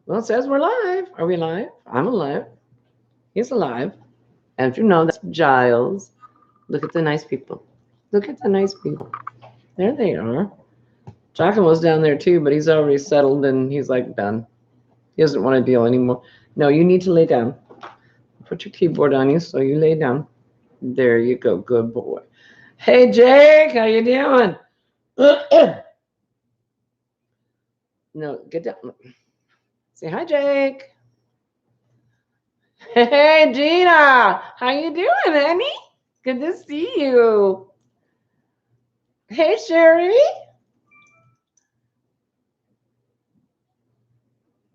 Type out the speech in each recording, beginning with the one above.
Well, it says we're live. Are we live? I'm alive. He's alive. And if you know, that's Giles. Look at the nice people. Look at the nice people. There they are. Giacomo's down there too, but he's already settled and he's like done. He doesn't want to deal anymore. No, you need to lay down. Put your keyboard on you so you lay down. There you go. Good boy. Hey, Jake, how you doing? No, get down. Say hi, Jake. Hey, Gina, how you doing, honey? Good to see you. Hey, Sherry.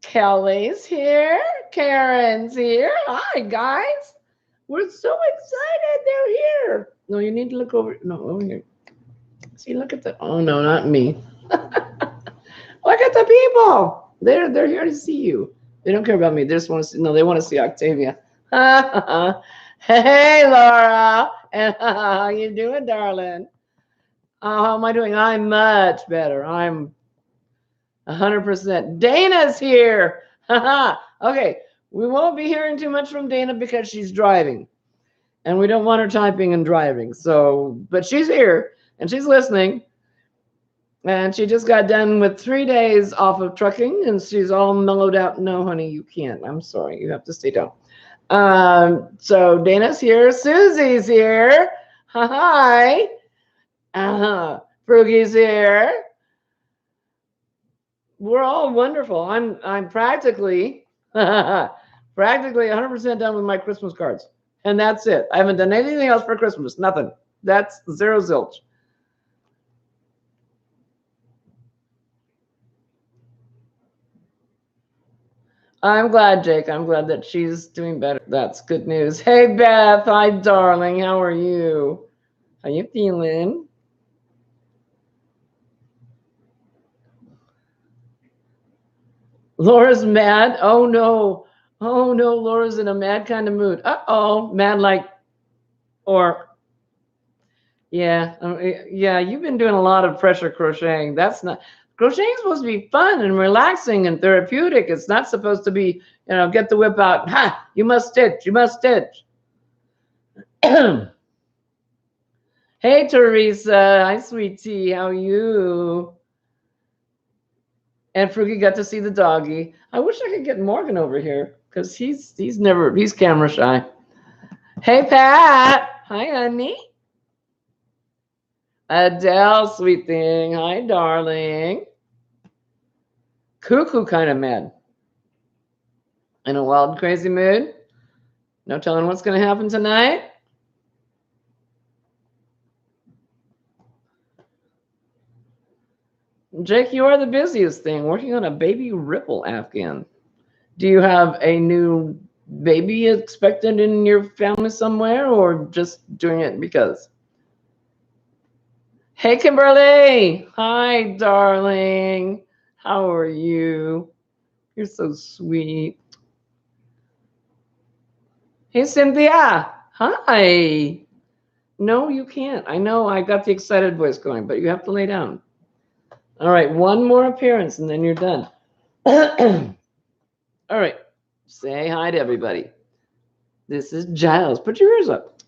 Kelly's here. Karen's here. Hi, guys. We're so excited they're here. No, you need to look over. No, over here. See, look at the. Oh no, not me. Look at the people. They're here to see you. They don't care about me. They just want to see. No, they want to see Octavia. Hey, Laura. And how you doing, darling? How am I doing? I'm much better. I'm 100%. Dana's here. Okay, we won't be hearing too much from Dana because she's driving, and we don't want her typing and driving. So, but she's here and she's listening. And she just got done with 3 days off of trucking, and she's all mellowed out. No, honey, you can't. I'm sorry. You have to stay down. So Dana's here. Susie's here. Hi. Fruggy's here. We're all wonderful. I'm practically 100% done with my Christmas cards, and that's it. I haven't done anything else for Christmas. Nothing. That's zero zilch. I'm glad, Jake. I'm glad that she's doing better. That's good news. Hey, Beth. Hi, darling. How are you? How you feeling? Laura's mad. Oh no. Oh no. Laura's in a mad kind of mood. Uh-oh. Mad like, or yeah, yeah. You've been doing a lot of pressure crocheting. That's not. Crocheting is supposed to be fun and relaxing and therapeutic. It's not supposed to be, get the whip out. Ha! You must stitch. You must stitch. Hey, Teresa. Hi, sweetie. How are you? And Frugi got to see the doggy. I wish I could get Morgan over here because he's camera shy. Hey, Pat. Hi, honey. Adele, sweet thing. Hi, darling. Cuckoo kind of mad. In a wild, crazy mood. No telling what's going to happen tonight. Jake, you are the busiest thing, working on a baby ripple Afghan. Do you have a new baby expected in your family somewhere, or just doing it because? Hey, Kimberly. Hi, darling. How are you? You're so sweet. Hey, Cynthia. Hi. No, you can't. I know I got the excited voice going, but you have to lay down. All right, one more appearance and then you're done. All right, say hi to everybody. This is Giles. Put your ears up.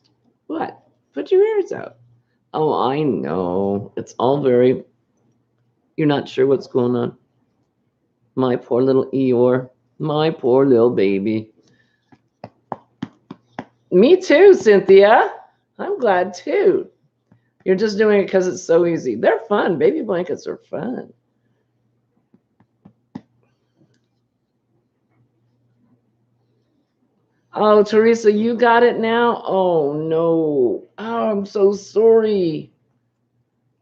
What? Put your ears up. Oh, I know. It's all very, you're not sure what's going on. My poor little Eeyore. My poor little baby. Me too, Cynthia. I'm glad too. You're just doing it because it's so easy. They're fun. Baby blankets are fun. Oh, Teresa, you got it now? Oh, no. Oh, I'm so sorry.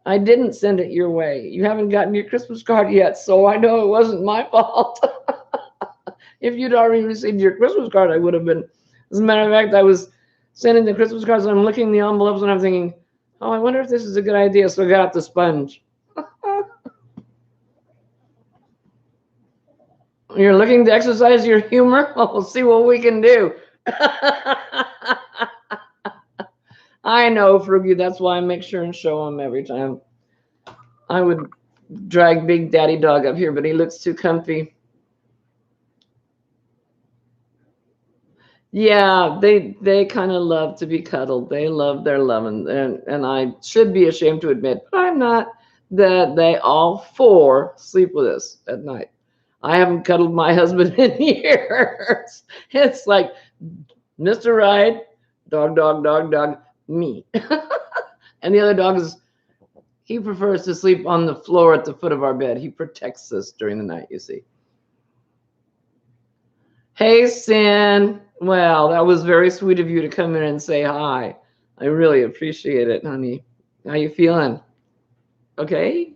I didn't send it your way. You haven't gotten your Christmas card yet, so I know it wasn't my fault. If you'd already received your Christmas card, I would have been. As a matter of fact, I was sending the Christmas cards and I'm looking the envelopes and I'm thinking, oh, I wonder if this is a good idea. So I got out the sponge. You're looking to exercise your humor? Well, we'll see what we can do. I know, Frugi. That's why I make sure and show him every time. I would drag Big Daddy Dog up here, but he looks too comfy. Yeah, they kind of love to be cuddled. They love their loving, and I should be ashamed to admit, but I'm not, that they all four sleep with us at night. I haven't cuddled my husband in years. It's like Mr. Right, dog, dog, dog, dog, me. And the other dog is, he prefers to sleep on the floor at the foot of our bed. He protects us during the night, you see. Hey, Sin. Well, that was very sweet of you to come in and say hi. I really appreciate it, honey. How you feeling? Okay?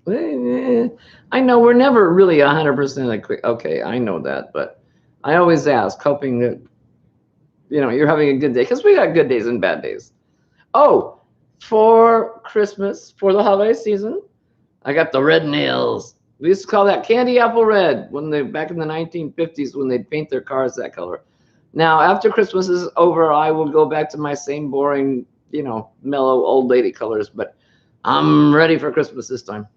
I know we're never really 100% okay, I know that, but I always ask, hoping that, you're having a good day, because we got good days and bad days. Oh, for Christmas, for the holiday season, I got the red nails. We used to call that candy apple red when they back in the 1950s when they'd paint their cars that color. Now, after Christmas is over, I will go back to my same boring, mellow old lady colors, but I'm ready for Christmas this time.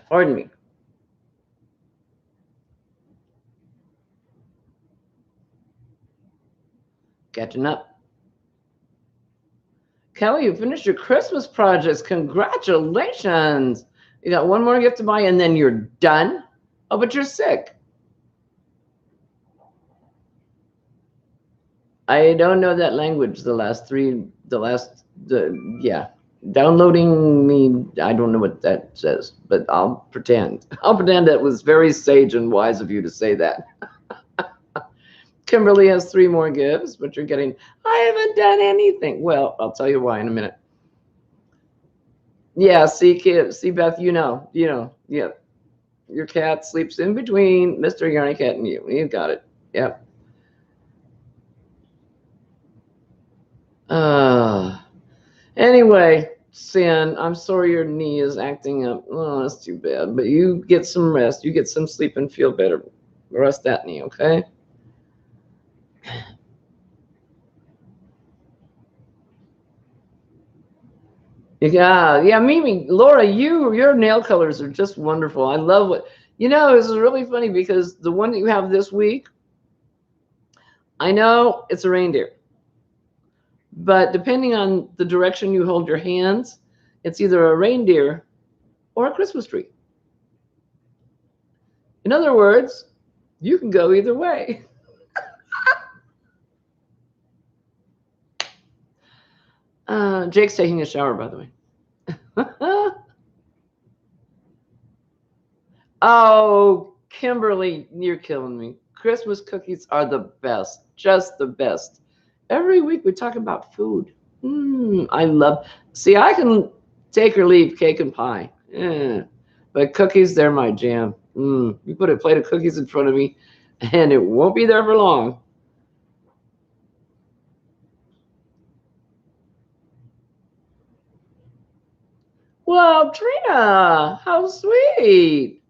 Pardon me. Catching up. Kelly, you finished your Christmas projects. Congratulations. You got one more gift to buy and then you're done. Oh, but you're sick. I don't know that language. Yeah. Downloading me, I don't know what that says, but I'll pretend. I'll pretend that was very sage and wise of you to say that. Kimberly has 3 more gifts, but you're getting, I haven't done anything. Well, I'll tell you why in a minute. Yeah, see, Beth, yeah. Your cat sleeps in between Mr. Yarny Cat and you. You got it. Yep. Anyway, Sin, I'm sorry your knee is acting up. Oh, that's too bad. But you get some rest. You get some sleep and feel better. Rest that knee, okay? Yeah, Mimi, Laura, your nail colors are just wonderful. I love what this is really funny because the one that you have this week, I know it's a reindeer, but depending on the direction you hold your hands, it's either a reindeer or a Christmas tree. In other words, you can go either way. Jake's taking a shower, by the way. Oh, Kimberly, you're killing me. Christmas cookies are the best, just the best. Every week we talk about food. I love. See, I can take or leave cake and pie, but cookies, they're my jam. You put a plate of cookies in front of me, and it won't be there for long. Well, Trina, how sweet.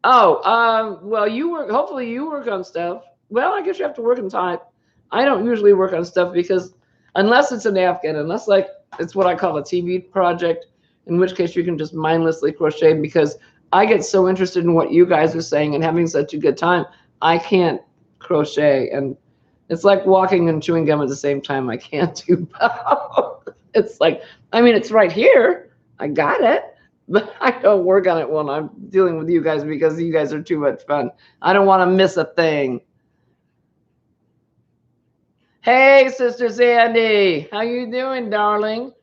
Oh, well, you work. Hopefully, you work on stuff. Well, I guess you have to work and type. I don't usually work on stuff because unless it's a napkin, unless like it's what I call a TV project, in which case you can just mindlessly crochet because I get so interested in what you guys are saying and having such a good time. I can't crochet, and it's like walking and chewing gum at the same time. I can't do both. It's like, I mean, it's right here. I got it, but I don't work on it when I'm dealing with you guys because you guys are too much fun. I don't want to miss a thing. Hey, Sister Sandy, how you doing, darling?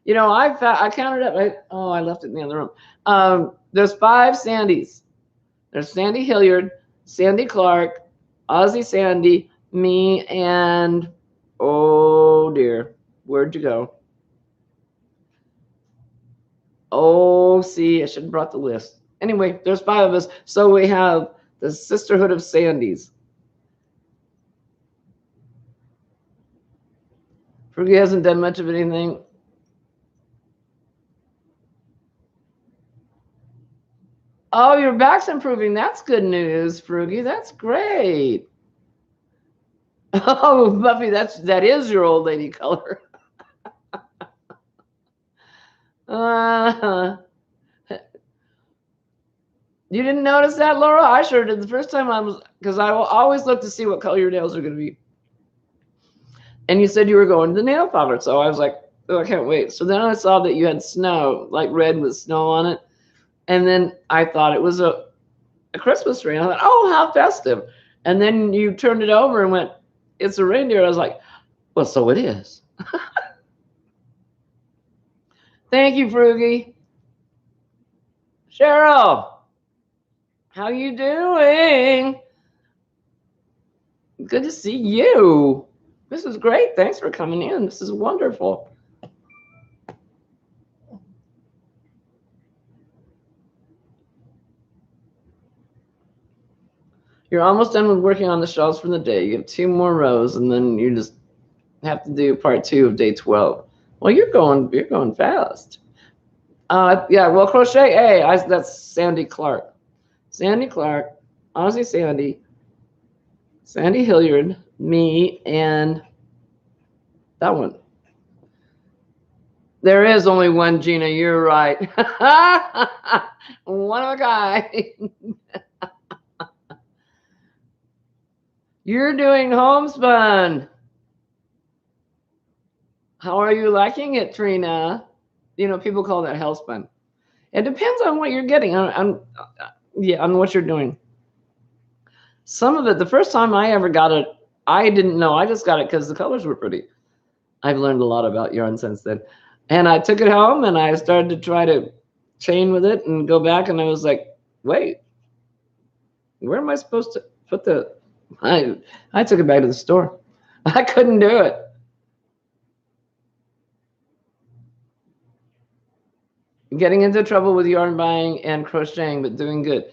I counted up. I left it in the other room. There's 5 Sandys. There's Sandy Hilliard, Sandy Clark, Ozzy Sandy, me, and oh dear, where'd you go? Oh, see, I should have brought the list. Anyway, there's 5 of us, so we have the Sisterhood of Sandys. Frugi hasn't done much of anything. Oh, your back's improving. That's good news, Frugi. That's great. Oh, Buffy, that is your old lady color. You didn't notice that, Laura? I sure did the first time I was, because I will always look to see what color your nails are going to be. And you said you were going to the nail parlor, so I was like, oh, I can't wait. So then I saw that you had snow, like red with snow on it. And then I thought it was a Christmas tree. And I thought, oh, how festive. And then you turned it over and went, it's a reindeer. I was like, well, so it is. Thank you, Froogie. Cheryl, how you doing? Good to see you. This is great. Thanks for coming in. This is wonderful. You're almost done with working on the shelves for the day. You have 2 more rows, and then you just have to do part 2 of day 12. Well, you're going fast. Yeah. Well, crochet. Hey, that's Sandy Clark. Sandy Clark, Aussie Sandy Hilliard, me, and that one. There is only one Gina. You're right. One of a kind. You're doing homespun. How are you liking it, Trina? You know, people call that hellspun. It depends on what you're getting. On what you're doing. Some of it, the first time I ever got it, I didn't know. I just got it because the colors were pretty. I've learned a lot about yarn since then. And I took it home and I started to try to chain with it and go back, and I was like, wait, where am I supposed to put the... I took it back to the store. I couldn't do it. Getting into trouble with yarn buying and crocheting, but doing good.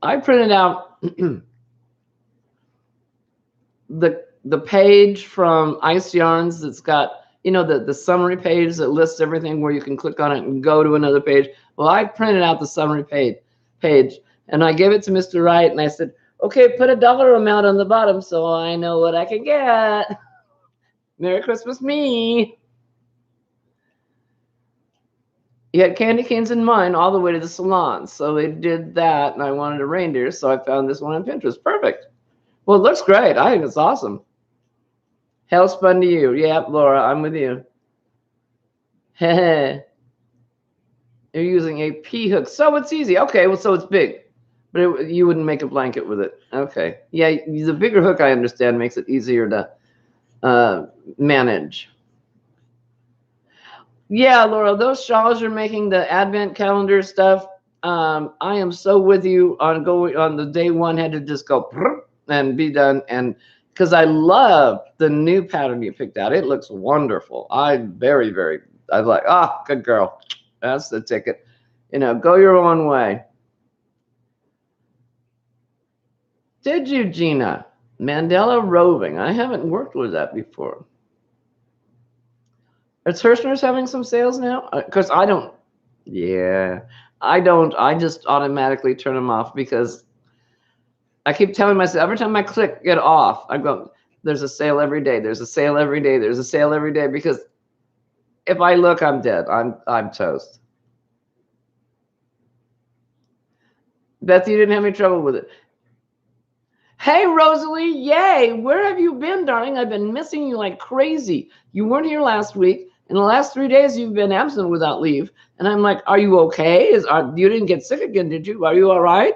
I printed out the page from Ice Yarns that's got, you know, the summary page that lists everything where you can click on it and go to another page. Well, I printed out the summary page and I gave it to Mr. Wright and I said, okay, put a dollar amount on the bottom so I know what I can get. Merry Christmas, me. You had candy canes in mine all the way to the salon. So they did that, and I wanted a reindeer, so I found this one on Pinterest. Perfect. Well, it looks great. I think it's awesome. Hellspun to you. Yep, Laura, I'm with you. You're using a P hook. So it's easy. Okay, well, so it's big. But you wouldn't make a blanket with it. Okay. Yeah, the bigger hook, I understand, makes it easier to manage. Yeah, Laura, those shawls you're making, the advent calendar stuff, I am so with you on going on the day one, had to just go and be done. And because I love the new pattern you picked out. It looks wonderful. I'm like, good girl. That's the ticket. You know, go your own way. Did you, Gina? Mandela roving. I haven't worked with that before. Is Hirschner's having some sales now? Because I don't. Yeah, I don't. I just automatically turn them off because I keep telling myself every time I click get off, I go, there's a sale every day. There's a sale every day. There's a sale every day. Because if I look, I'm dead. I'm toast. Beth, you didn't have any trouble with it. Hey, Rosalie, yay. Where have you been, darling? I've been missing you like crazy. You weren't here last week. In the last 3 days, you've been absent without leave. And I'm like, are you okay? You didn't get sick again, did you? Are you all right?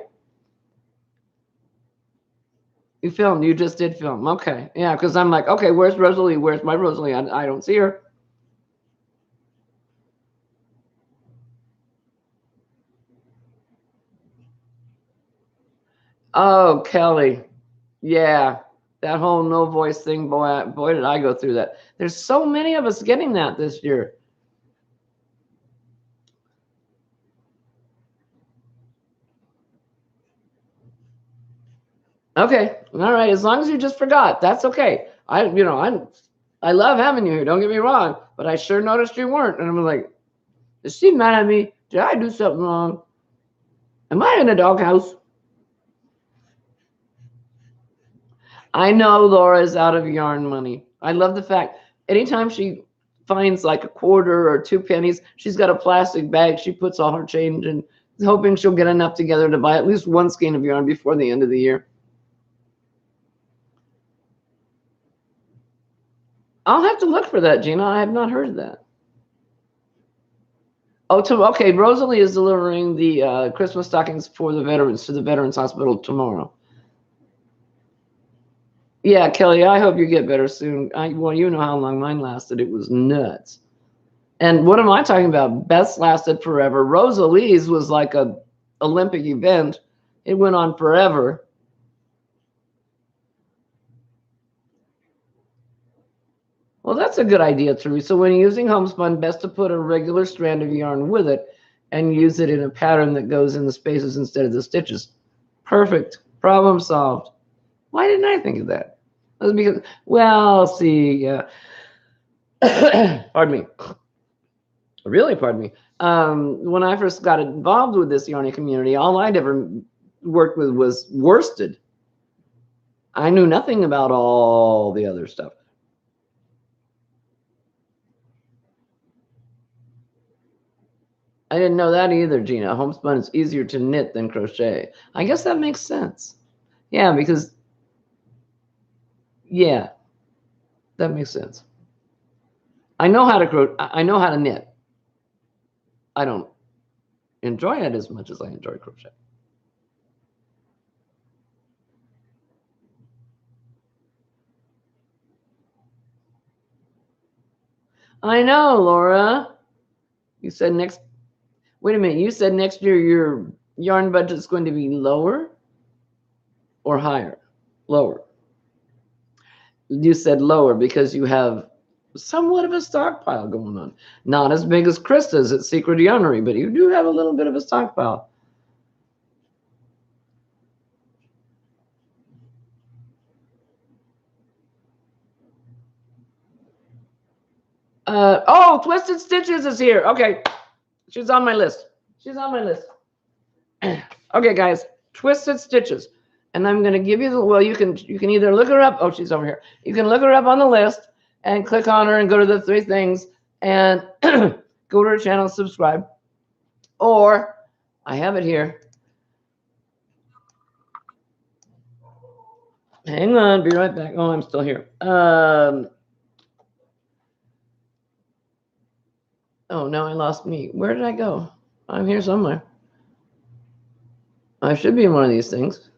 You filmed. You just did film. Okay. Yeah, because I'm like, okay, where's Rosalie? Where's my Rosalie? I don't see her. Oh, Kelly. Yeah. That whole no voice thing, boy, did I go through that. There's so many of us getting that this year. Okay. All right. As long as you just forgot, that's okay. I love having you here. Don't get me wrong, but I sure noticed you weren't. And I'm like, is she mad at me? Did I do something wrong? Am I in a doghouse? I know Laura's out of yarn money. I love the fact anytime she finds like a quarter or 2 pennies. She's got a plastic bag. She puts all her change in, hoping she'll get enough together to buy at least one skein of yarn before the end of the year. I'll have to look for that, Gina. I have not heard of that. Oh, okay. Rosalie is delivering the Christmas stockings for the veterans to the Veterans Hospital tomorrow. Yeah, Kelly, I hope you get better soon. Well, you know how long mine lasted. It was nuts. And what am I talking about? Beth's lasted forever. Rosalie's was like a Olympic event. It went on forever. Well, that's a good idea, Teresa. When using homespun, best to put a regular strand of yarn with it and use it in a pattern that goes in the spaces instead of the stitches. Perfect. Problem solved. Why didn't I think of that? That's because, well, see, pardon me. Really, pardon me. When I first got involved with this yarning community, all I'd ever worked with was worsted. I knew nothing about all the other stuff. I didn't know that either, Gina. Homespun is easier to knit than crochet. I guess that makes sense. Yeah, because, yeah, that makes sense. I know how to I know how to knit. I don't enjoy it as much as I enjoy crochet. I know, Laura. You said next. Wait a minute. You said next year your yarn budget is going to be lower or higher? Lower. You said lower because you have somewhat of a stockpile going on. Not as big as Krista's at Secret Yarnery, but you do have a little bit of a stockpile. Oh, Twisted Stitches is here. Okay. She's on my list. She's on my list. Okay, guys. Twisted Stitches. And I'm going to give you the, well, you can either look her up. Oh, she's over here. You can look her up on the list and click on her and go to the 3 things and go to her channel, subscribe. Or I have it here. Hang on, be right back. Oh, I'm still here. Oh, now I lost me. Where did I go? I'm here somewhere. I should be in one of these things.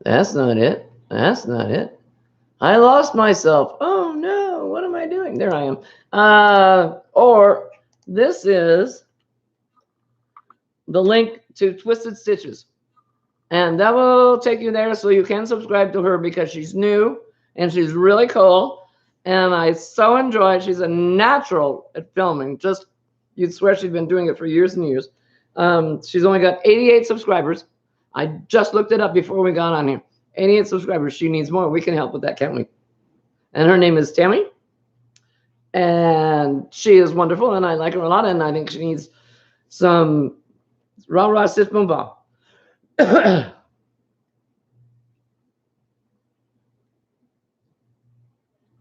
That's not it. That's not it. I lost myself. Oh no, what am I doing? There I am. Or this is the link to Twisted Stitches. And that will take you there so you can subscribe to her because she's new and she's really cool. And I so enjoy it. She's a natural at filming. Just, you'd swear she'd been doing it for years and years. She's only got 88 subscribers. I just looked it up before we got on here. 88 subscribers. She needs more. We can help with that, can't we? And her name is Tammy. And she is wonderful. And I like her a lot. And I think she needs some rah-rah, sis, boom, bah.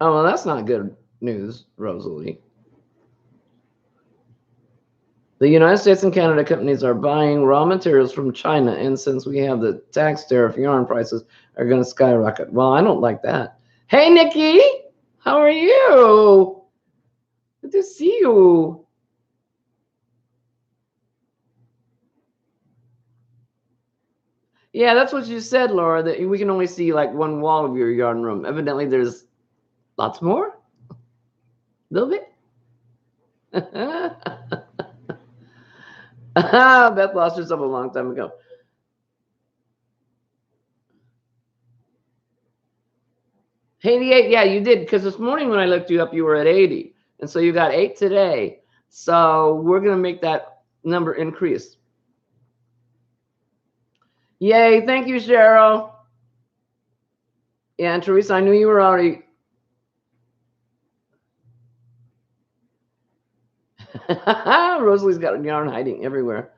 Oh, well, that's not good news, Rosalie. The United States and Canada companies are buying raw materials from China, and since we have the tax tariff, yarn prices are going to skyrocket. Well, I don't like that. Hey, Nikki, how are you? Good to see you. Yeah, that's what you said, Laura, that we can only see like one wall of your yarn room. Evidently, there's lots more. A little bit. Beth lost herself a long time ago. 88, yeah, you did, because this morning when I looked you up, you were at 80. And so you got 8 today. So we're going to make that number increase. Yay, thank you, Cheryl. Yeah, and Teresa, I knew you were already. Rosalie's got yarn hiding everywhere.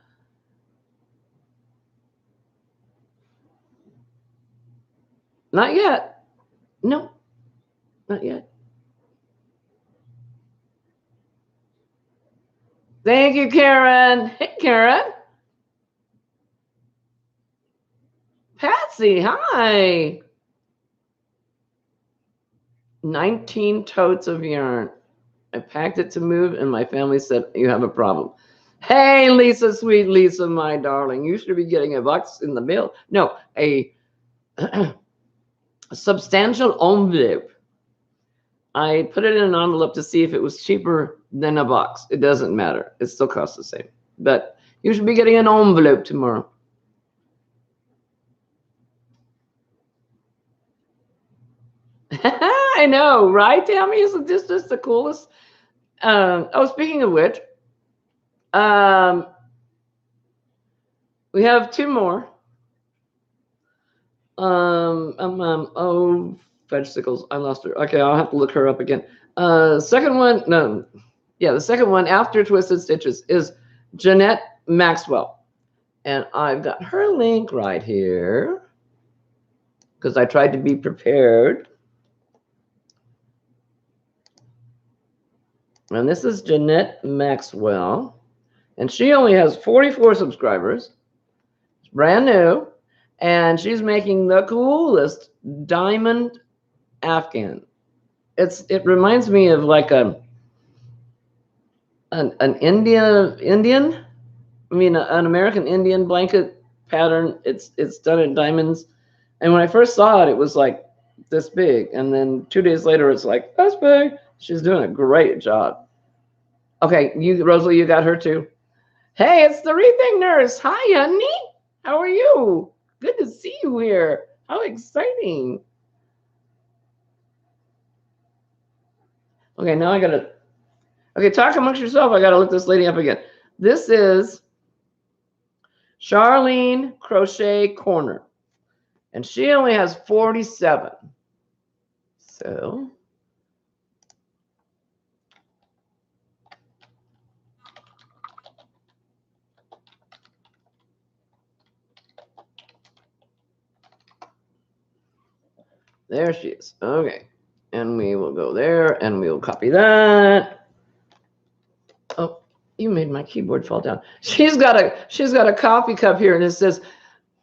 Not yet. No, not yet. Thank you, Karen. Hey, Karen. Patsy, hi. 19 totes of yarn. I packed it to move, and my family said, you have a problem. Hey, Lisa, sweet Lisa, my darling. You should be getting a box in the mail. No, a substantial envelope. I put it in an envelope to see if it was cheaper than a box. It doesn't matter. It still costs the same. But you should be getting an envelope tomorrow. I know, right, Tammy? Isn't this just the coolest? Oh, speaking of which, we have two more. Oh, vegetables. I lost her. Okay, I'll have to look her up again. Second one, no, yeah, the second one after Twisted Stitches is Jeanette Maxwell. And I've got her link right here because I tried to be prepared. And this is Jeanette Maxwell. And she only has 44 subscribers. It's brand new. And she's making the coolest diamond Afghan. It reminds me of like an Indian. I mean, an American Indian blanket pattern. It's done in diamonds. And when I first saw it, it was like this big. And then 2 days later, it's like, that's big. She's doing a great job. Okay, Rosalie, you got her too. Hey, it's the Rethink Nurse. Hi, honey. How are you? Good to see you here. How exciting. Okay, now I gotta. Okay, talk amongst yourself. I gotta look this lady up again. This is Charlene Crochet Corner. And she only has 47. So there she is. Okay. And we will go there and we will copy that. Oh, you made my keyboard fall down. She's got a coffee cup here and it says,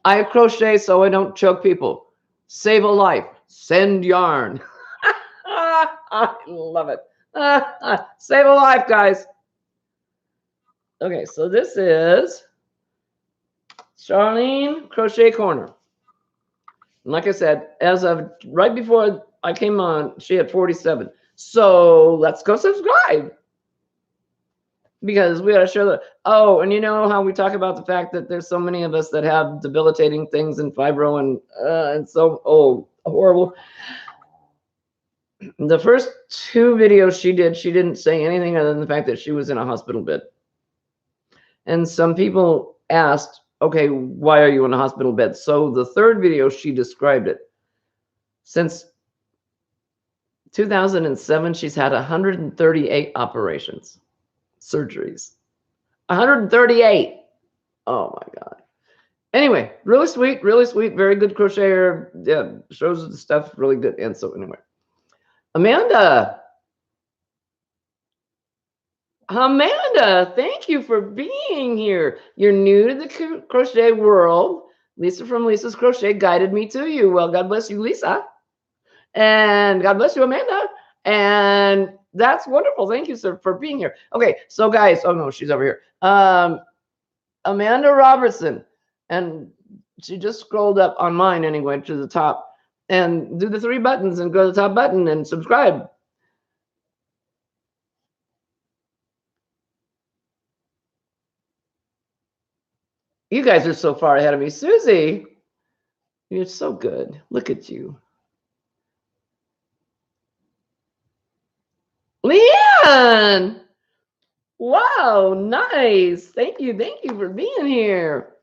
I crochet so I don't choke people. Save a life. Send yarn. I love it. Save a life, guys. Okay, so this is Charlene Crochet Corner. And like I said, as of right before I came on, she had 47. So let's go subscribe. Because we got to show that. Oh, and you know how we talk about the fact that there's so many of us that have debilitating things and fibro and so horrible. The first two videos she didn't say anything other than the fact that she was in a hospital bed. And some people asked, okay, why are you in a hospital bed? So the third video, she described it. Since 2007, she's had 138 operations, surgeries. 138. Oh my God. Anyway, really sweet, very good crocheter. Yeah, shows the stuff really good. And so anyway, Amanda, thank you for being here. You're new to the crochet world. Lisa from Lisa's Crochet guided me to you. Well, God bless you, Lisa. And God bless you, Amanda. And that's wonderful. Thank you, sir, for being here. Okay, so guys, oh no, she's over here. Amanda Robertson. And she just scrolled up on mine anyway to the top. And do the 3 buttons and go to the top button and subscribe. You guys are so far ahead of me. Susie, you're so good. Look at you. Leanne, wow, nice. Thank you for being here.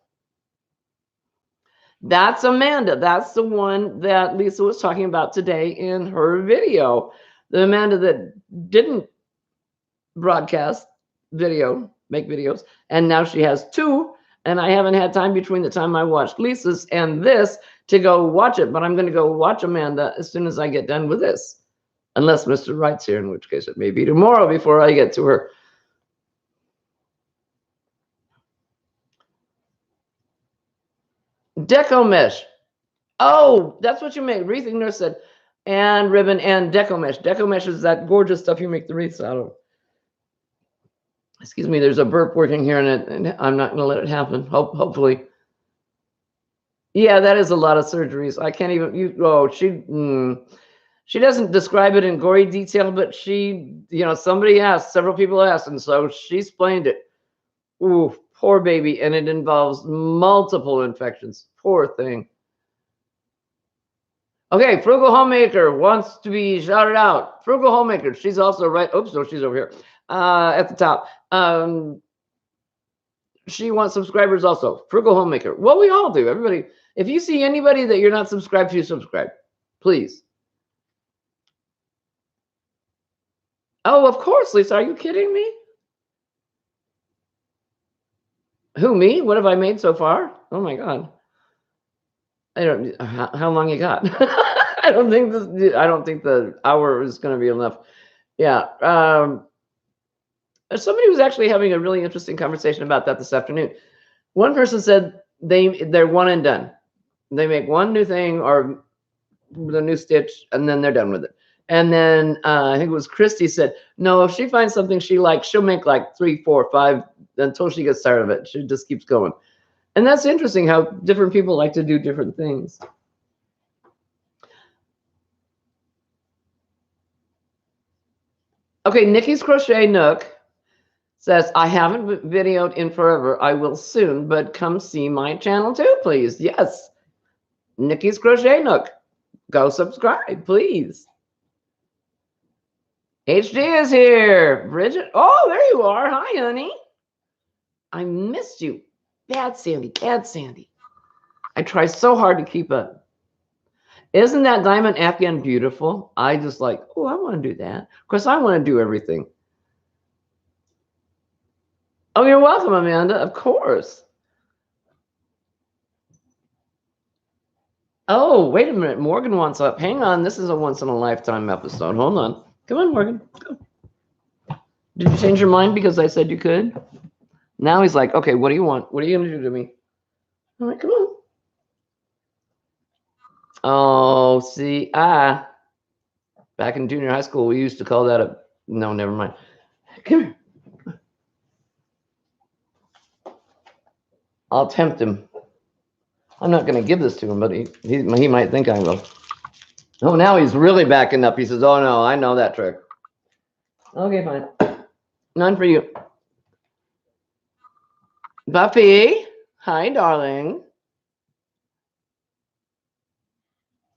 That's Amanda. That's the one that Lisa was talking about today in her video. The Amanda that didn't broadcast video, make videos, and now she has 2. And I haven't had time between the time I watched Lisa's and this to go watch it, but I'm going to go watch Amanda as soon as I get done with this. Unless Mr. Wright's here, in which case it may be tomorrow before I get to her. Deco mesh. Oh, that's what you make. Wreathing Nurse said, and ribbon and deco mesh. Deco mesh is that gorgeous stuff you make the wreaths out of. Excuse me, there's a burp working here, and I'm not going to let it happen. Hopefully. Yeah, that is a lot of surgeries. I can't even. She doesn't describe it in gory detail, but somebody asked, several people asked, and so she explained it. Ooh, poor baby, and it involves multiple infections. Poor thing. Okay, Frugal Homemaker wants to be shouted out. Frugal Homemaker, she's also right. Oops, no, she's over here at the top. She wants subscribers also. Frugal Homemaker. Well, we all do. Everybody. If you see anybody that you're not subscribed to, subscribe, please. Oh, of course, Lisa. Are you kidding me? Who, me? What have I made so far? Oh my God. I don't. How long you got? I don't think the hour is going to be enough. Yeah. Somebody was actually having a really interesting conversation about that this afternoon. One person said they're one and done. They make one new thing or the new stitch, and then they're done with it. And then I think it was Christy said, no, if she finds something she likes, she'll make like 3, 4, 5 until she gets tired of it. She just keeps going. And that's interesting how different people like to do different things. Okay, Nikki's Crochet Nook says, I haven't videoed in forever. I will soon, but come see my channel too, please. Yes, Nikki's Crochet Nook. Go subscribe, please. HD is here. Bridget. Oh, there you are. Hi, honey. I missed you. Bad Sandy. Bad Sandy. I try so hard to keep up. Isn't that diamond Afghan beautiful? I just like, oh, I want to do that. Of course, I want to do everything. Oh, you're welcome, Amanda. Of course. Oh, wait a minute. Morgan wants up. Hang on. This is a once-in-a-lifetime episode. Hold on. Come on, Morgan. Go. Did you change your mind because I said you could? Now he's like, okay, what do you want? What are you going to do to me? I'm like, come on. Oh, see, back in junior high school, we used to call that no, never mind. Come here. I'll tempt him. I'm not going to give this to him, but he might think I will. Oh, now he's really backing up. He says, oh, no, I know that trick. Okay, fine. None for you. Buffy. Hi, darling.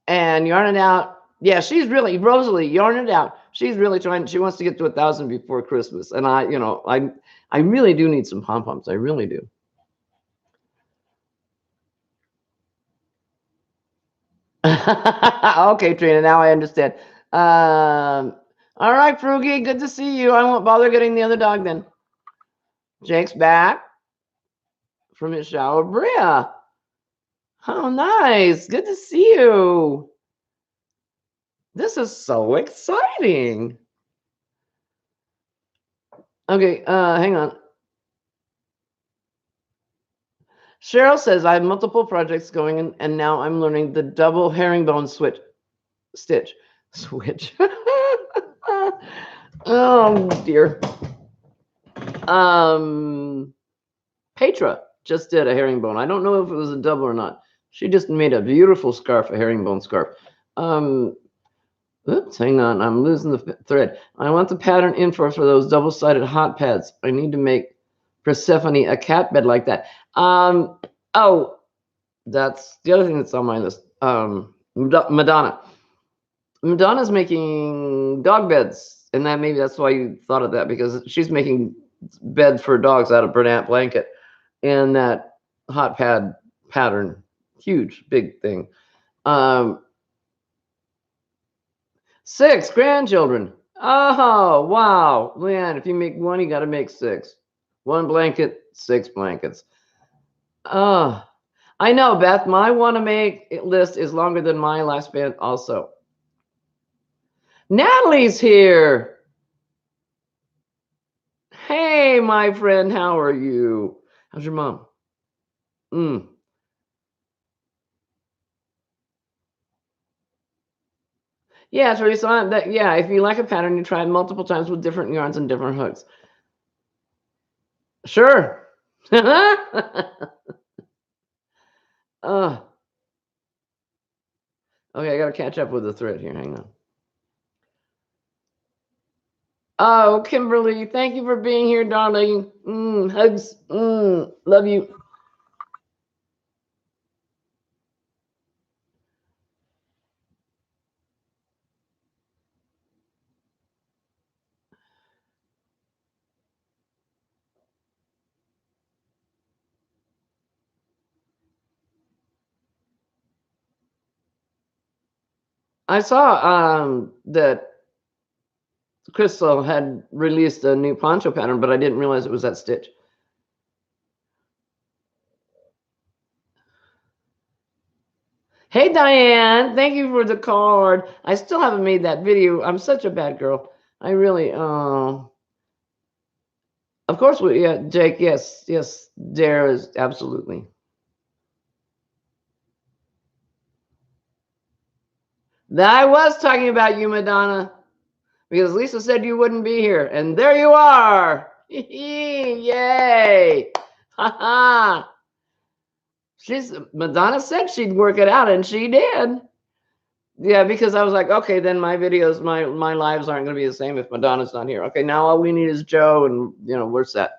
And yarn it out. Yeah, she's really, Rosalie, yarn it out. She's really trying. She wants to get to 1,000 before Christmas. And I really do need some pom-poms. I really do. Okay, Trina, now I understand. All right, Frugy, good to see you. I won't bother getting the other dog then. Jake's back from his shower. Bria. Oh, nice. Good to see you. This is so exciting. Okay, hang on. Cheryl says, I have multiple projects going and now I'm learning the double herringbone stitch. Switch. Oh, dear. Petra just did a herringbone. I don't know if it was a double or not. She just made a beautiful scarf, a herringbone scarf. Oops, hang on. I'm losing the thread. I want the pattern info for those double-sided hot pads. I need to make Persephone a cat bed like that. Oh, that's the other thing that's on my list. Madonna. Madonna's making dog beds, and maybe that's why you thought of that, because she's making beds for dogs out of Bernat blanket and that hot pad pattern. Huge, big thing. 6 grandchildren. Oh, wow. Man, if you make one, you got to make 6. 1 blanket, 6 blankets. Oh, I know, Beth. My want to make list is longer than my lifespan also. Natalie's here. Hey, my friend. How are you? How's your mom? Yeah, Teresa, yeah, if you like a pattern, you try it multiple times with different yarns and different hooks. Sure. Oh, okay, I gotta catch up with the thread here. Hang on. Oh, Kimberly, thank you for being here, darling. Hugs. Love you. I saw that Crystal had released a new poncho pattern, but I didn't realize it was that stitch. Hey, Diane, thank you for the card. I still haven't made that video. I'm such a bad girl. I really, of course, yeah, Jake, yes, yes, there is absolutely. I was talking about you, Madonna, because Lisa said you wouldn't be here, and there you are. Yay! Ha ha! Madonna said she'd work it out, and she did. Yeah, because I was like, okay, then my videos, my lives aren't going to be the same if Madonna's not here. Okay, now all we need is Joe, and we're set.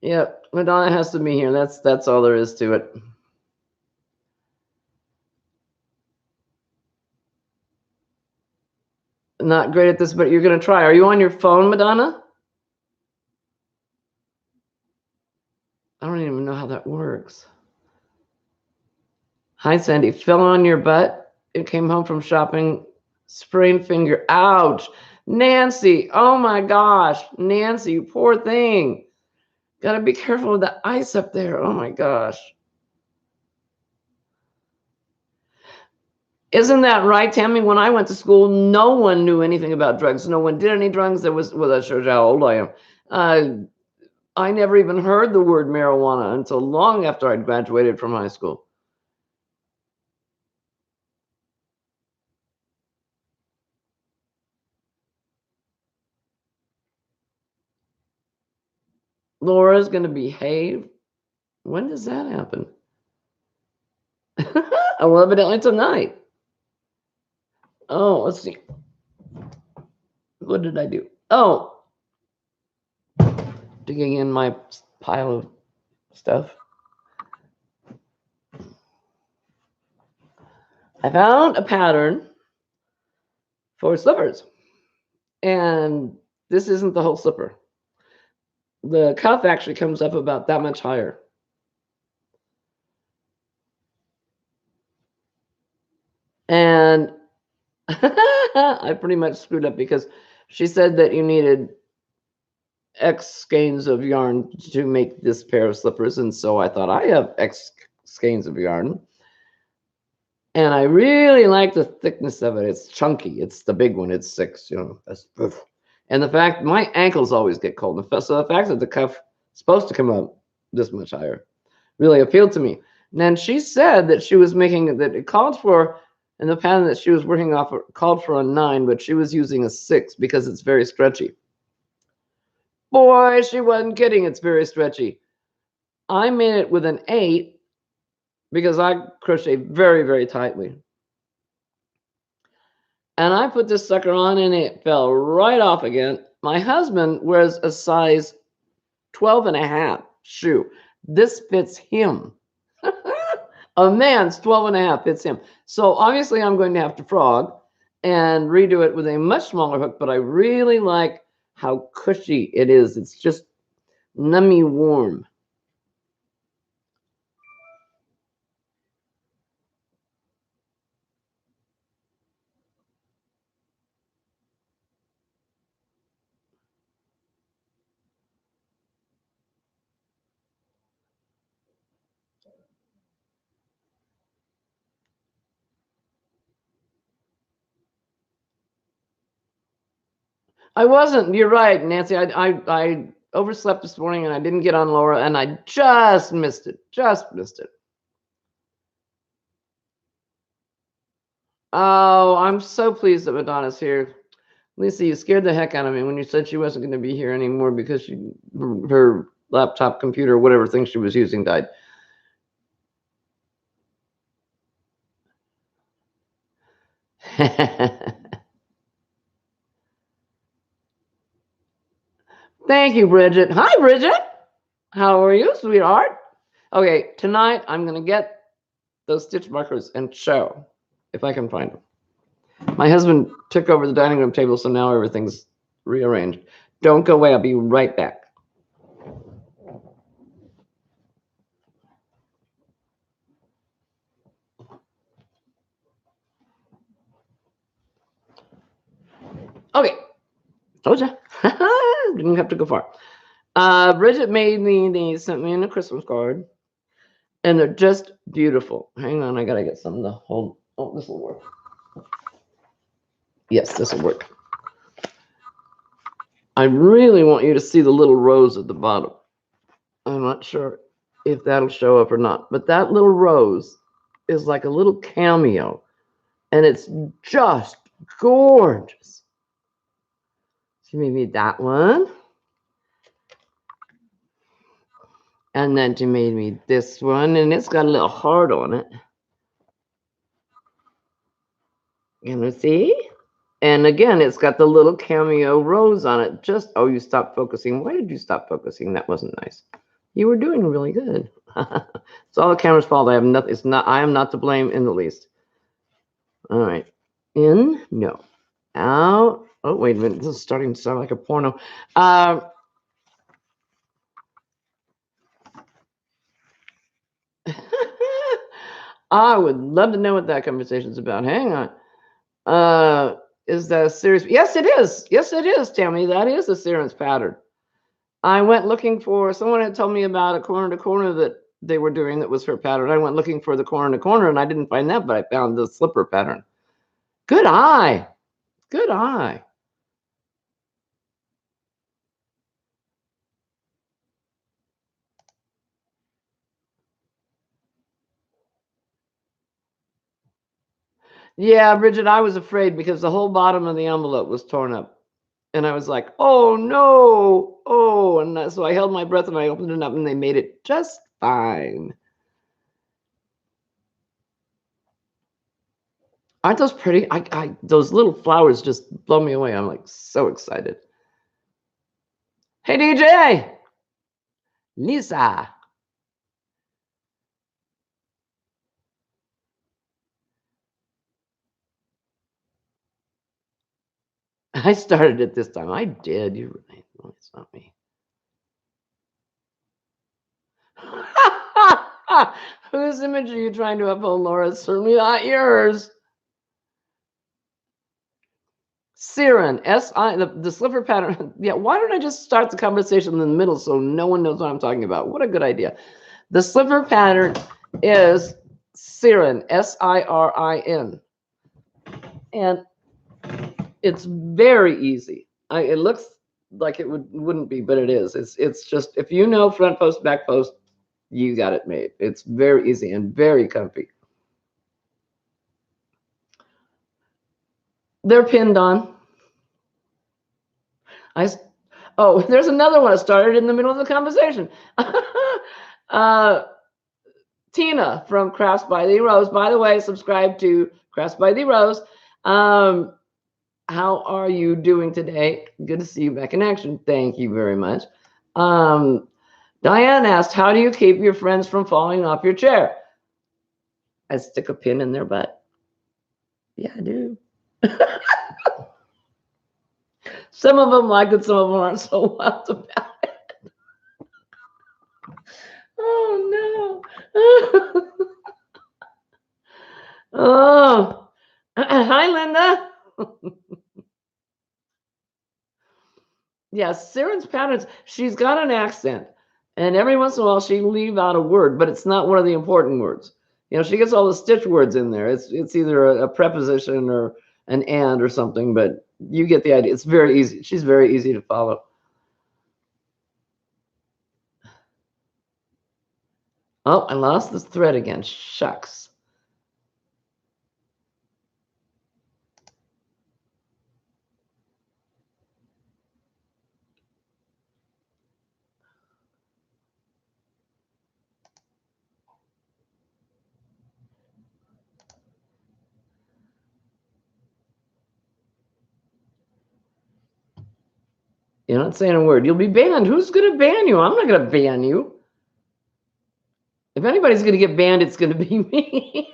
Yep, Madonna has to be here. That's all there is to it. Not great at this, but you're going to try. Are you on your phone, Madonna? I don't even know how that works. Hi, Sandy. Fell on your butt. It came home from shopping. Sprained finger. Ouch. Nancy. Oh my gosh. Nancy, you poor thing. Got to be careful with the ice up there. Oh my gosh. Isn't that right, Tammy? When I went to school, no one knew anything about drugs. No one did any drugs. Well, that shows you how old I am. I never even heard the word marijuana until long after I'd graduated from high school. Laura's going to behave. When does that happen? Well, evidently tonight. Oh, let's see. What did I do? Oh, digging in my pile of stuff. I found a pattern for slippers. And this isn't the whole slipper. The cuff actually comes up about that much higher. And I pretty much screwed up because she said that you needed X skeins of yarn to make this pair of slippers. And so I thought I have X skeins of yarn. And I really like the thickness of it. It's chunky. It's the big one. It's 6, That's, and the fact my ankles always get cold. So the fact that the cuff is supposed to come up this much higher really appealed to me. And then she said that she was making that it called for, and the pattern that she was working off called for a 9, but she was using a 6 because it's very stretchy. Boy, she wasn't kidding. It's very stretchy. I made it with an 8 because I crochet very, very tightly. And I put this sucker on and it fell right off again. My husband wears a size 12 and a half shoe. This fits him. A man's 12 and a half fits him. So obviously I'm going to have to frog and redo it with a much smaller hook, but I really like how cushy it is. It's just nummy warm. I wasn't. You're right, Nancy. I overslept this morning and I didn't get on Laura and I just missed it. Just missed it. Oh, I'm so pleased that Madonna's here. Lisa, you scared the heck out of me when you said she wasn't going to be here anymore because her laptop computer, whatever thing she was using, died. Thank you, Bridget. Hi, Bridget. How are you, sweetheart? Okay, tonight I'm going to get those stitch markers and show if I can find them. My husband took over the dining room table, so now everything's rearranged. Don't go away. I'll be right back. Okay. Told ya. Didn't have to go far. Bridget made me these, sent me in a Christmas card, and they're just beautiful. Hang on, I gotta get something to hold. Oh, this will work. Yes, this will work. I really want you to see the little rose at the bottom. I'm not sure if that'll show up or not, but that little rose is like a little cameo, and it's just gorgeous. So maybe that one. And then she made me this one, and it's got a little heart on it. You see? And again, it's got the little cameo rose on it. Just, oh, you stopped focusing. Why did you stop focusing? That wasn't nice. You were doing really good. It's all the camera's fault. I have nothing. It's not. I am not to blame in the least. All right. In, no. Out. Oh, wait a minute. This is starting to sound like a porno. I would love to know what that conversation's about. Hang on. Is that a series? Yes, it is. Yes, it is, Tammy. That is a series pattern. I went looking for, someone had told me about a corner to corner that they were doing that was her pattern. I went looking for the corner to corner and I didn't find that, but I found the slipper pattern. Good eye. Good eye. Yeah, Bridget, I was afraid because the whole bottom of the envelope was torn up. And I was like, oh no, oh. And so I held my breath and I opened it up and they made it just fine. Aren't those pretty? Those little flowers just blow me away. I'm like so excited. Hey, DJ. Lisa. I started it this time. I did. You're right. No, it's not me. Whose image are you trying to uphold, Laura? Certainly not yours. Siren, S-I, the slipper pattern. Yeah, why don't I just start the conversation in the middle so no one knows what I'm talking about? What a good idea. The slipper pattern is Siren, S-I-R-I-N. And it's very easy. It looks like it wouldn't be, but it is. It's just, if you know front post, back post, you got it made. It's very easy and very comfy. They're pinned on. Oh, there's another one. I started in the middle of the conversation. Tina from Crafts by the Rose. By the way, subscribe to Crafts by the Rose. How are you doing today? Good to see you back in action. Thank you very much. Diane asked, how do you keep your friends from falling off your chair? I stick a pin in their butt. Yeah, I do. Some of them like it, some of them aren't so wild about it. Oh, no. Oh, hi, Linda. Yeah, Siren's patterns, she's got an accent. And every once in a while, she leave out a word, but it's not one of the important words. You know, she gets all the stitch words in there. It's either a preposition or an and or something, but you get the idea. It's very easy. She's very easy to follow. Oh, I lost this thread again. Shucks. You're not saying a word. You'll be banned. Who's going to ban you? I'm not going to ban you. If anybody's going to get banned, it's going to be me.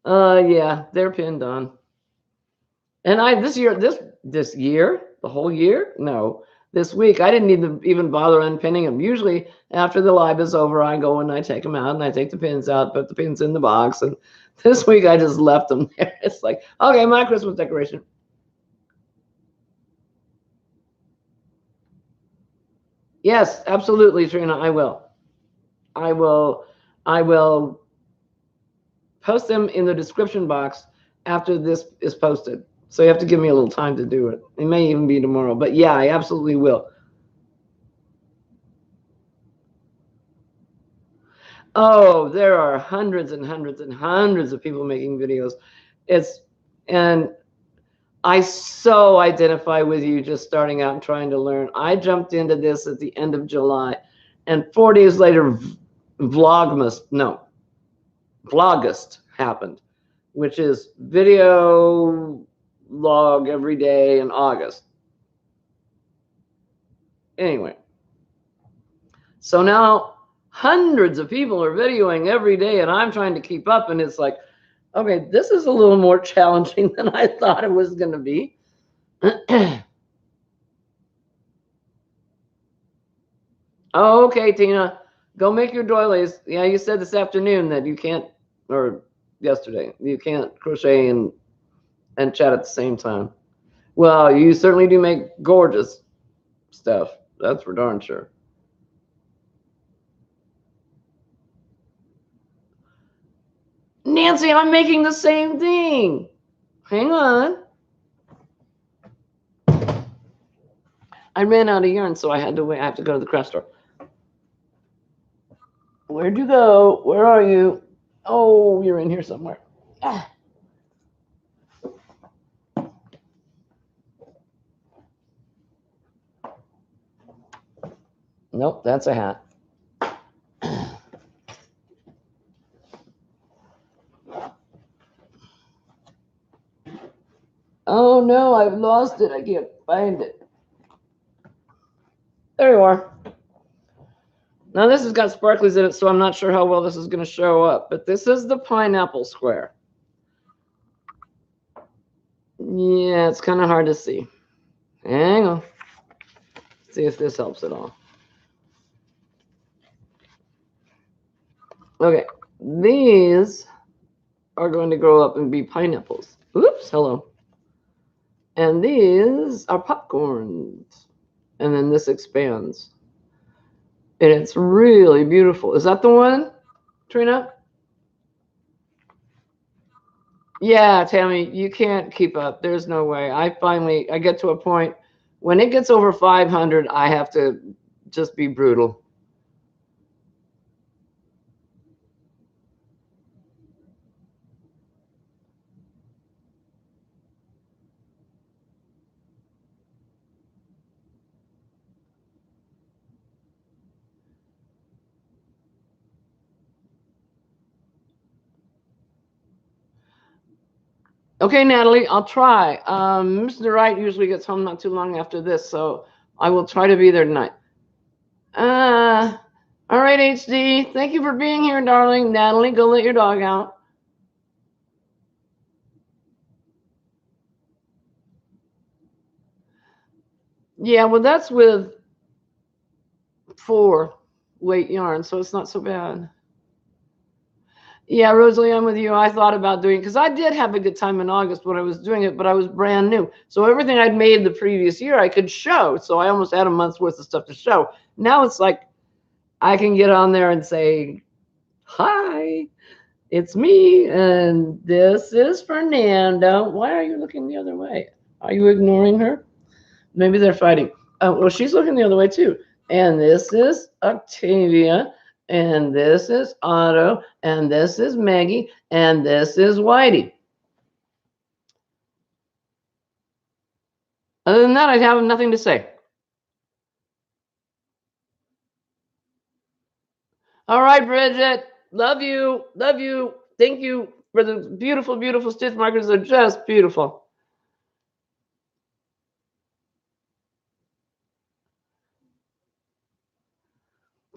Yeah, they're pinned on. And this year, the whole year, no, this week, I didn't even bother unpinning them. Usually, after the live is over, I go and I take them out and I take the pins out, put the pins in the box. And this week, I just left them there. It's like, okay, my Christmas decoration. Yes, absolutely, Trina. I will. I will post them in the description box after this is posted. So you have to give me a little time to do it. It may even be tomorrow, but yeah, I absolutely will. Oh, there are hundreds and hundreds and hundreds of people making videos. And I so identify with you just starting out and trying to learn. I jumped into this at the end of July, and 4 days later, Vlogmas happened, which is video log every day in August. Anyway, so now hundreds of people are videoing every day, and I'm trying to keep up, and it's like, okay, this is a little more challenging than I thought it was going to be. Oh, okay, Tina, go make your doilies. Yeah, you said this afternoon that you can't, or yesterday, you can't crochet and chat at the same time. Well, you certainly do make gorgeous stuff. That's for darn sure. Nancy, I'm making the same thing. Hang on. I ran out of yarn, so I had to wait. I have to go to the craft store. Where'd you go? Where are you? Oh, you're in here somewhere. Ah. Nope, that's a hat. Oh no, I've lost it. I can't find it. There you are. Now this has got sparklies in it, so I'm not sure how well this is going to show up. But this is the pineapple square. Yeah, it's kind of hard to see. Hang on. See if this helps at all. Okay, these are going to grow up and be pineapples. Oops, hello. And these are popcorns. And then this expands. And it's really beautiful. Is that the one, Trina? Yeah, Tammy, you can't keep up. There's no way. I get to a point when it gets over 500, I have to just be brutal. Okay, Natalie, I'll try. Mr. Wright usually gets home not too long after this, so I will try to be there tonight. All right, HD. Thank you for being here, darling. Natalie, go let your dog out. Yeah, well, that's with 4 weight yarn, so it's not so bad. Yeah, Rosalie, I'm with you. I thought about doing, because I did have a good time in August when I was doing it, but I was brand new. So everything I'd made the previous year, I could show. So I almost had a month's worth of stuff to show. Now it's like I can get on there and say, hi, it's me, and this is Fernando. Why are you looking the other way? Are you ignoring her? Maybe they're fighting. Oh, well, she's looking the other way too. And this is Octavia. And this is Otto. And this is Maggie. And this is Whitey. Other than that, I have nothing to say. All right, Bridget. Love you. Love you. Thank you for the beautiful, beautiful stitch markers. They're just beautiful.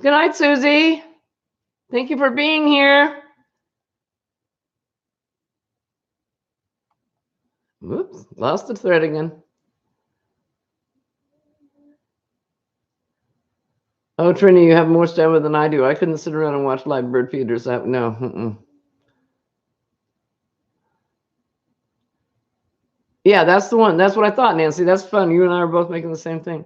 Good night, Susie. Thank you for being here. Whoops, lost the thread again. Oh, Trini, you have more stamina than I do. I couldn't sit around and watch live bird feeders. No. Yeah, that's the one. That's what I thought, Nancy. That's fun. You and I are both making the same thing.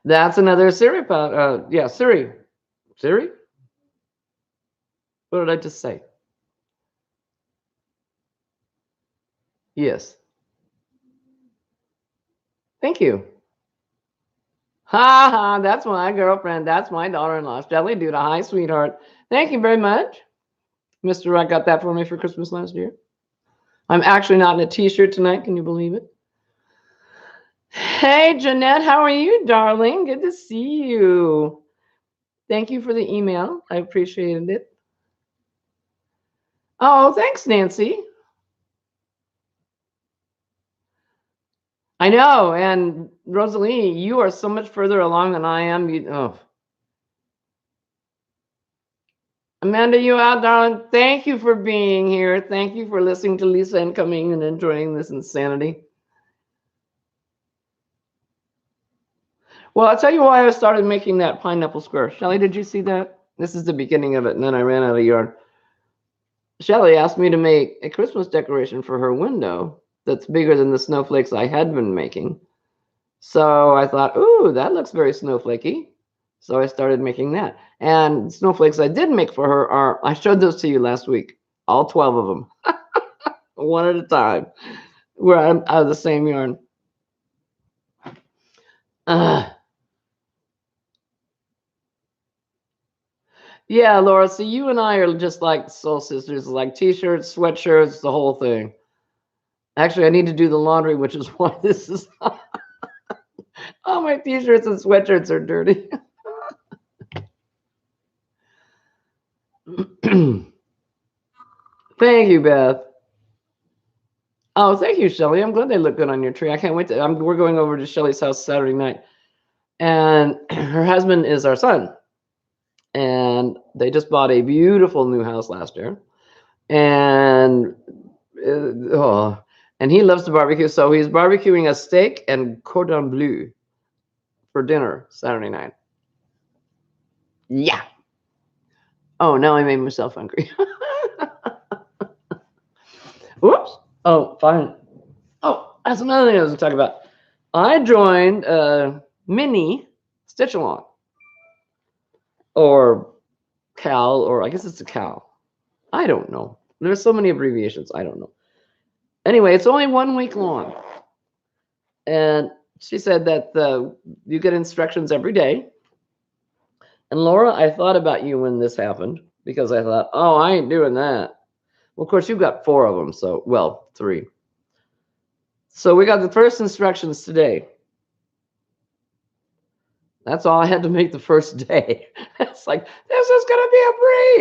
That's another Siri pod. Yeah, Siri. Siri? What did I just say? Yes. Thank you. Ha ha, that's my girlfriend. That's my daughter-in-law. Shelly Duda. Hi, sweetheart. Thank you very much. Mr. Rudd got that for me for Christmas last year. I'm actually not in a t-shirt tonight. Can you believe it? Hey, Jeanette, how are you, darling? Good to see you. Thank you for the email. I appreciated it. Oh, thanks, Nancy. I know. And Rosalie, you are so much further along than I am. Amanda, you out, darling? Thank you for being here. Thank you for listening to Lisa and coming and enjoying this insanity. Well, I'll tell you why I started making that pineapple square. Shelly, did you see that? This is the beginning of it, and then I ran out of yarn. Shelly asked me to make a Christmas decoration for her window that's bigger than the snowflakes I had been making. So I thought, ooh, that looks very snowflakey. So I started making that. And snowflakes I did make for her are, I showed those to you last week, all 12 of them, one at a time. We're out of the same yarn. Yeah, Laura, so you and I are just like soul sisters, like t-shirts, sweatshirts, the whole thing. Actually, I need to do the laundry, which is why this is all my t-shirts and sweatshirts are dirty. Thank you, Beth. Oh, thank you, Shelly. I'm glad they look good on your tree. I can't wait to. We're going over to Shelly's house Saturday night, and her husband is our son, and they just bought a beautiful new house last year, and and he loves to barbecue, so he's barbecuing a steak and cordon bleu for dinner Saturday night. Yeah. Oh, now I made myself hungry. Whoops. Oh, fine. Oh, that's another thing I was going to talk about. I joined a mini stitch along, or Cal, or I guess it's a Cal. I don't know. There's so many abbreviations. I don't know. Anyway, it's only 1 week long. And she said that you get instructions every day. And Laura, I thought about you when this happened because I thought, oh, I ain't doing that. Well, of course, you've got 4 of them. So, well, 3. So we got the first instructions today. That's all I had to make the first day. It's like, this is going to be a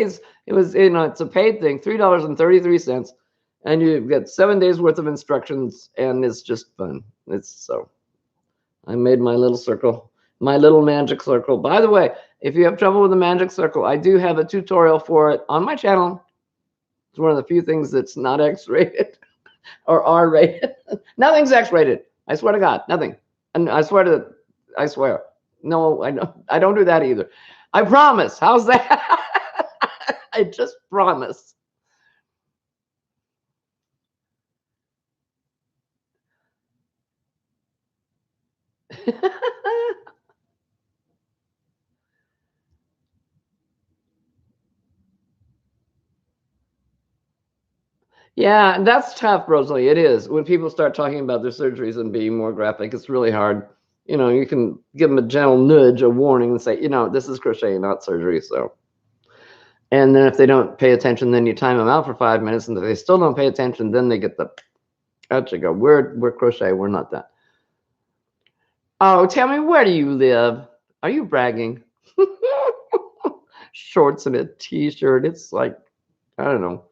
breeze. It was, it's a paid thing, $3.33. And you get 7 days worth of instructions. And it's just fun. I made my little circle, my little magic circle. By the way, if you have trouble with the magic circle, I do have a tutorial for it on my channel. It's one of the few things that's not X-rated or R-rated. Nothing's X-rated. I swear to God, nothing. And I swear. No, I don't do that either. I promise. How's that? I just promise. Yeah, that's tough, Rosalie. It is. When people start talking about their surgeries and being more graphic, it's really hard. You know, you can give them a gentle nudge, a warning, and say, you know, this is crochet, not surgery. So, and then if they don't pay attention, then you time them out for 5 minutes, and if they still don't pay attention, then they get the out you go. We're crochet. We're not that. Oh, tell me, where do you live? Are you bragging? Shorts and a t-shirt. It's like, I don't know,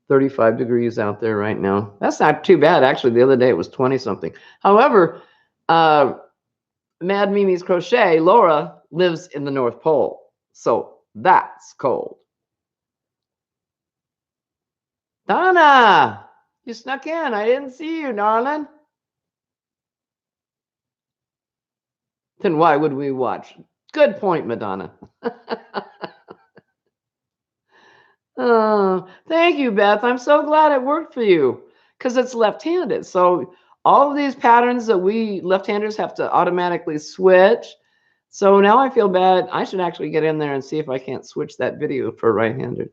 35 degrees out there right now. That's not too bad. Actually, the other day it was 20 something. However, Mad Mimi's Crochet, Laura, lives in the North Pole. So that's cold. Donna, you snuck in. I didn't see you, darling. Then why would we watch? Good point, Madonna. Oh, thank you, Beth. I'm so glad it worked for you because it's left-handed. So all of these patterns that we left-handers have to automatically switch. So now I feel bad. I should actually get in there and see if I can't switch that video for right-handed.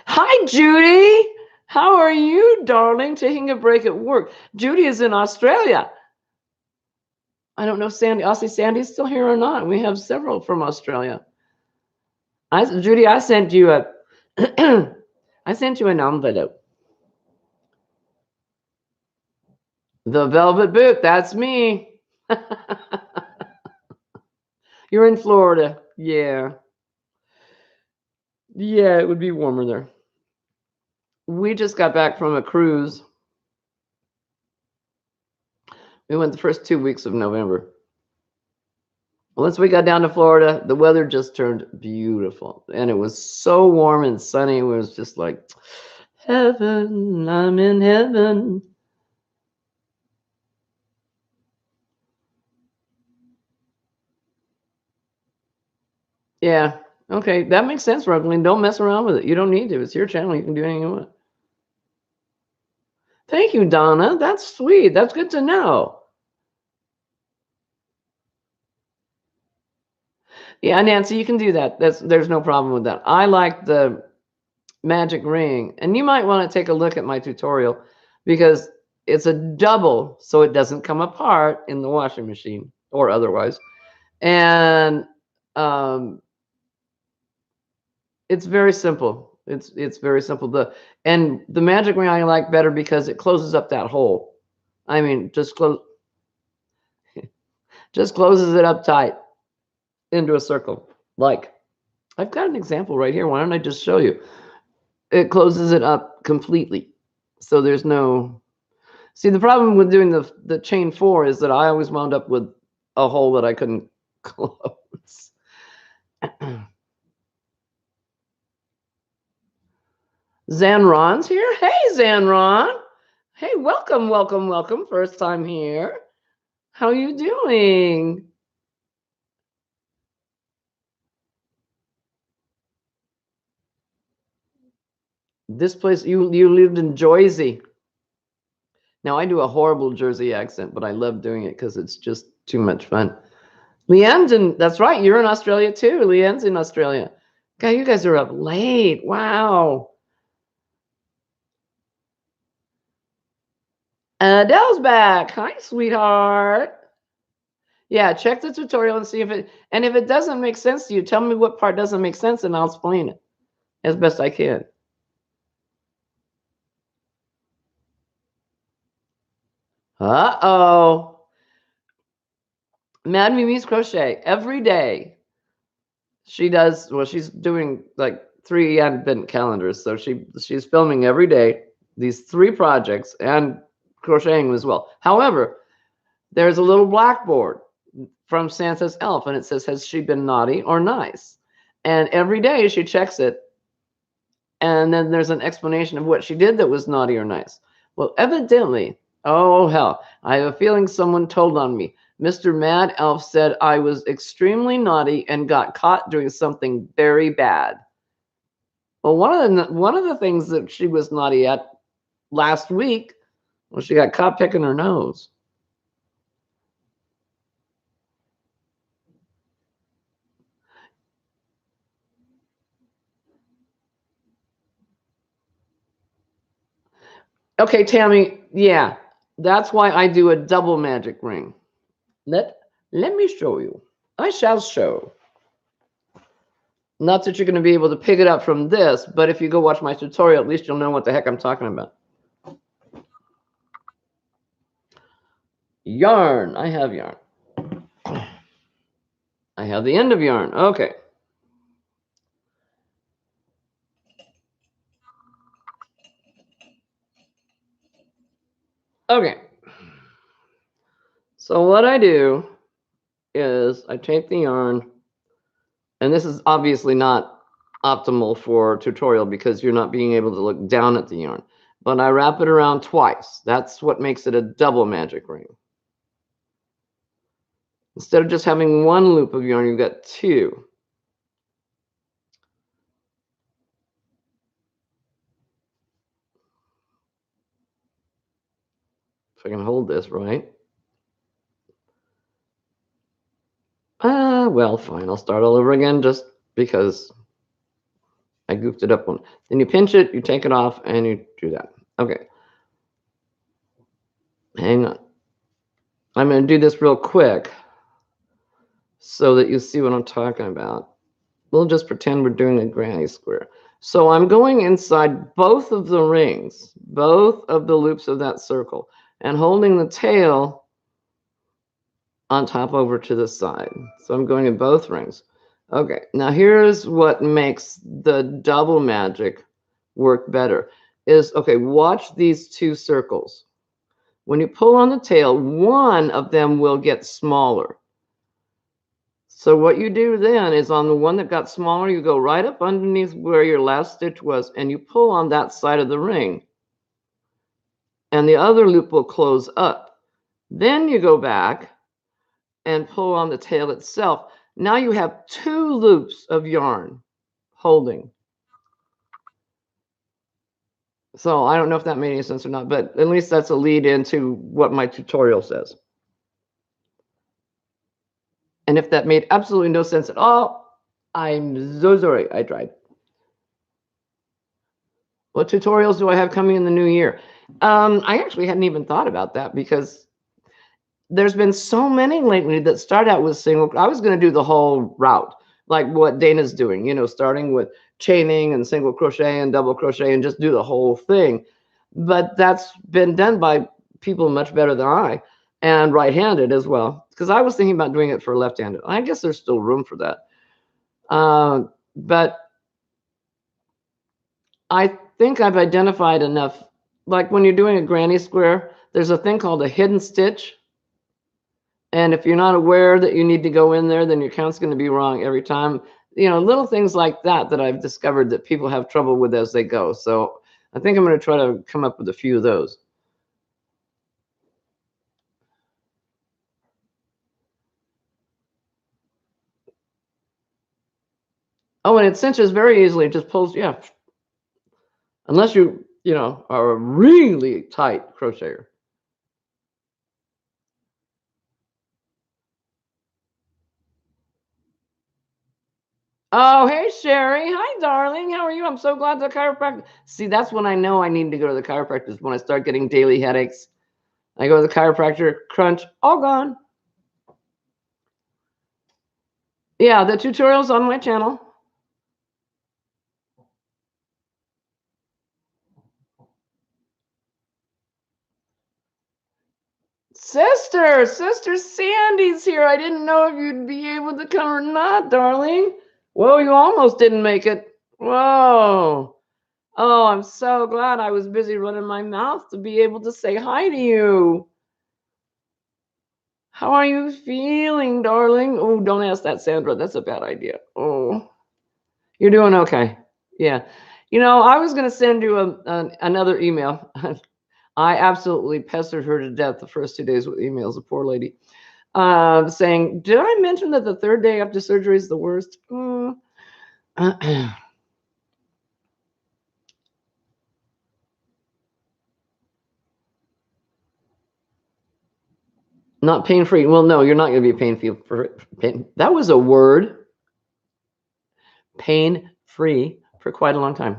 Hi, Judy. How are you, darling? Taking a break at work. Judy is in Australia. I don't know, Sandy. I'll see Sandy's still here or not. We have several from Australia. Judy, I sent you a I sent you an envelope. The velvet boot, that's me. You're in Florida. Yeah. Yeah, it would be warmer there. We just got back from a cruise. We went the first 2 weeks of November. Once we got down to Florida, the weather just turned beautiful. And it was so warm and sunny. It was just like, heaven, I'm in heaven. Yeah. Okay. That makes sense, Ruggling. Don't mess around with it. You don't need to. It's your channel. You can do anything you want. Thank you, Donna. That's sweet. That's good to know. Yeah, Nancy, you can do that. There's no problem with that. I like the magic ring, and you might want to take a look at my tutorial because it's a double, so it doesn't come apart in the washing machine or otherwise. And it's very simple. It's very simple. The magic ring I like better because it closes up that hole. I mean, just closes it up tight into a circle. Like, I've got an example right here. Why don't I just show you? It closes it up completely. So there's no, see, the problem with doing the chain 4 is that I always wound up with a hole that I couldn't close. Zanron's here. Hey, Zanron. Hey, welcome, welcome, welcome. First time here. How you doing? This place, you lived in Jersey. Now, I do a horrible Jersey accent, but I love doing it because it's just too much fun. Leanne's that's right, you're in Australia too. Leanne's in Australia. God, you guys are up late. Wow. Adele's back. Hi, sweetheart. Yeah, check the tutorial and see if it doesn't make sense to you, tell me what part doesn't make sense and I'll explain it as best I can. Uh-oh. Mad Mimi's Crochet every day. She does, well, she's doing like 3 advent calendars. So she's filming every day these 3 projects and crocheting as well. However, there's a little blackboard from Santa's elf, and it says, has she been naughty or nice? And every day she checks it, and then there's an explanation of what she did that was naughty or nice. Well, evidently, oh hell, I have a feeling someone told on me. Mr. Mad Elf said I was extremely naughty and got caught doing something very bad. Well, one of the things that she was naughty at last week was she got caught picking her nose. Okay, Tammy, yeah. That's why I do a double magic ring. Let me show you. I shall show. Not that you're going to be able to pick it up from this, but if you go watch my tutorial, at least you'll know what the heck I'm talking about. Yarn. I have yarn. I have the end of yarn. Okay. Okay. So what I do is I take the yarn, and this is obviously not optimal for tutorial because you're not being able to look down at the yarn, but I wrap it around twice. That's what makes it a double magic ring. Instead of just having one loop of yarn, you've got two. If I can hold this right. Well, fine. I'll start all over again just because I goofed it up one. Then you pinch it, you take it off, and you do that. Okay. Hang on. I'm going to do this real quick so that you see what I'm talking about. We'll just pretend we're doing a granny square. So I'm going inside both of the rings, both of the loops of that circle, and holding the tail on top over to the side. So I'm going in both rings. Okay, now here's what makes the double magic work better is, okay, watch these two circles. When you pull on the tail, one of them will get smaller. So what you do then is on the one that got smaller, you go right up underneath where your last stitch was, and you pull on that side of the ring. And the other loop will close up. Then you go back and pull on the tail itself. Now you have two loops of yarn holding. So I don't know if that made any sense or not, but at least that's a lead into what my tutorial says. And if that made absolutely no sense at all, I'm so sorry. I tried. What tutorials do I have coming in the new year? I actually hadn't even thought about that because there's been so many lately that start out with single. I was going to do the whole route, like what Dana's doing, you know, starting with chaining and single crochet and double crochet and just do the whole thing. But that's been done by people much better than I, and right-handed as well, because I was thinking about doing it for left-handed. I guess there's still room for that. But I think I've identified enough. Like when you're doing a granny square, there's a thing called a hidden stitch. And if you're not aware that you need to go in there, then your count's going to be wrong every time. You know, little things like that that I've discovered that people have trouble with as they go. So I think I'm going to try to come up with a few of those. Oh, and it cinches very easily. It just pulls, yeah. Unless you know, are a really tight crocheter. Oh, hey, Sherry. Hi, darling. How are you? I'm so glad the chiropractor. See, that's when I know I need to go to the chiropractor, when I start getting daily headaches. I go to the chiropractor, crunch, all gone. Yeah, the tutorial's on my channel. Sister Sandy's here. I didn't know if you'd be able to come or not, darling. Whoa, you almost didn't make it. Whoa. Oh, I'm so glad I was busy running my mouth to be able to say hi to you. How are you feeling, darling? Oh, don't ask that, Sandra. That's a bad idea. Oh, you're doing okay. Yeah. You know, I was going to send you another email. I absolutely pestered her to death the first 2 days with emails, the poor lady, saying, did I mention that the third day after surgery is the worst? Not pain-free. Well, no, you're not going to be pain-free. That was a word. Pain-free for quite a long time.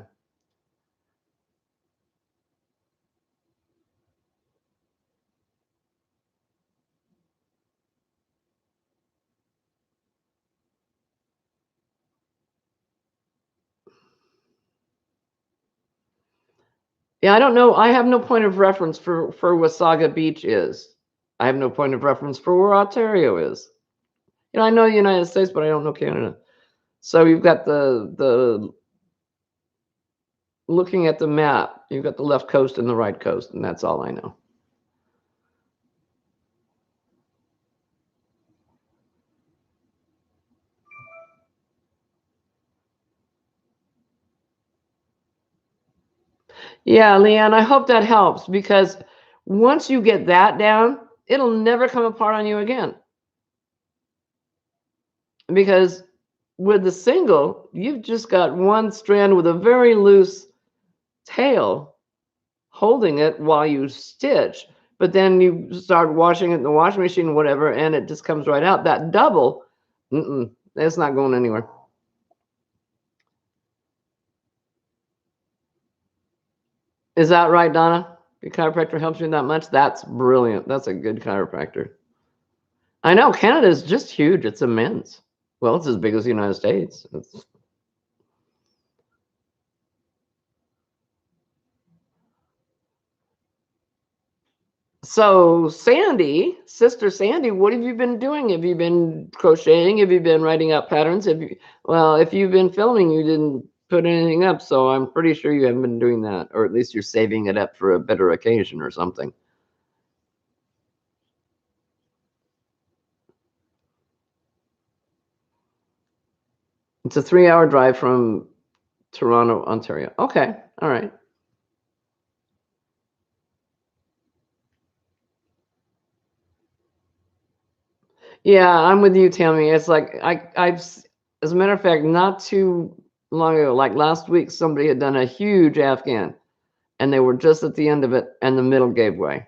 Yeah, I don't know. I have no point of reference for Wasaga Beach is. I have no point of reference for where Ontario is. I know the United States, but I don't know Canada. So you've got the looking at the map, you've got the left coast and the right coast, and that's all I know. Yeah, Leanne, I hope that helps because once you get that down, it'll never come apart on you again. Because with the single, you've just got one strand with a very loose tail holding it while you stitch, but then you start washing it in the washing machine, whatever, and it just comes right out. That double, it's not going anywhere. Is that right, Donna? Your chiropractor helps you that much? That's brilliant. That's a good chiropractor. I know Canada is just huge. It's immense. Well, it's as big as the United States. So, Sandy, Sister Sandy, what have you been doing? Have you been crocheting? Have you been writing out patterns? Well, if you've been filming, you didn't put anything up, so I'm pretty sure you haven't been doing that, or at least you're saving it up for a better occasion or something. It's a 3-hour drive from Toronto, Ontario. Okay, all right. Yeah, I'm with you, Tammy. It's like as a matter of fact, not too long ago, like last week, somebody had done a huge Afghan, and they were just at the end of it, and the middle gave way.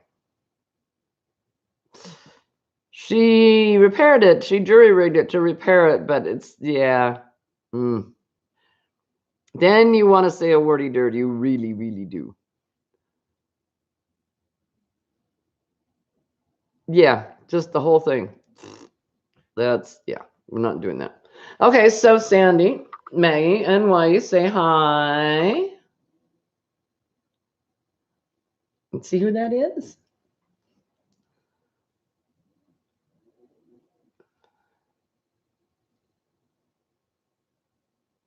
She repaired it. She jury rigged it to repair it, but it's yeah. Then you want to say a wordy dirt. You really, really do. Yeah, just the whole thing. That's yeah. We're not doing that. Okay, so Sandy, Maggie, and Whitey, say hi. Let's see who that is.